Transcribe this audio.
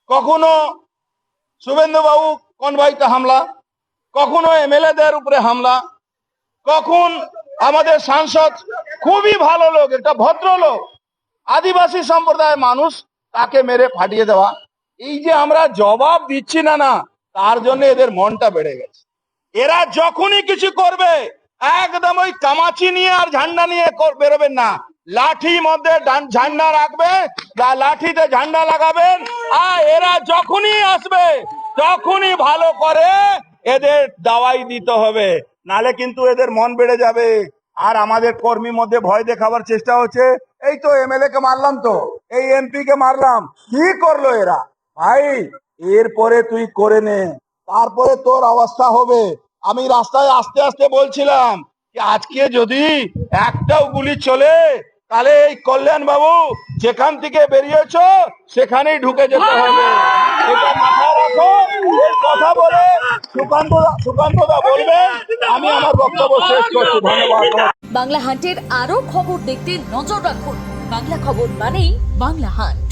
কখনো শুভেন্দু বাবু কনভয়তে হামলা, কখনো এমএলএদের উপরে হামলা, কখন আমাদের সাংসদ খুবই ভালো লোক, একটা ভদ্রলোক, আদিবাসী সম্প্রদায়ের মানুষ, তাকে মেরে ফাটিয়ে দেওয়া। এই যে আমরা জবাব দিচ্ছি না না, তার জন্য এদের মনটা বেড়ে গেছে। এরা যখনই কিছু করবে একদম ওই কামাচি নিয়ে আর ঝান্ডা নিয়ে বেরোবেন না, লাঠি মধ্যে ঝান্ডা রাখবে, লাঠিতে ঝান্ডা লাগাবেন। আর এরা যখনই আসবে তখনই ভালো করে এদের দাওয়াই দিতে হবে, নালে কিন্তু এদের মন বেড়ে যাবে। আর আমাদের কর্মী মধ্যে ভয় দেখাবার চেষ্টা হচ্ছে। এই তো এমএলএ কে মারলাম, তো এই এমপি কে মারলাম, কি করলো এরা? ভাই এরপরে তুই করে নে, তারপরে তোর অবস্থা হবে। আমি রাস্তায় আস্তে আস্তে বলছিলাম যে আজকে যদি একটাও গুলি চলে তাহলে এই কল্যাণ বাবু যেখান থেকে বেরিয়েছ সেখানেই ঢুকে যেতে হবে, এটা মাথায় রাখো। এই কথা বলে সুকান্ত দা বলবেন, আমি আমার বক্তব্য শেষ করছি। ধন্যবাদ। বাংলা হান্টের আরো খবর দেখতে নজর রাখুন। বাংলা খবর মানেই বাংলা হান্ট।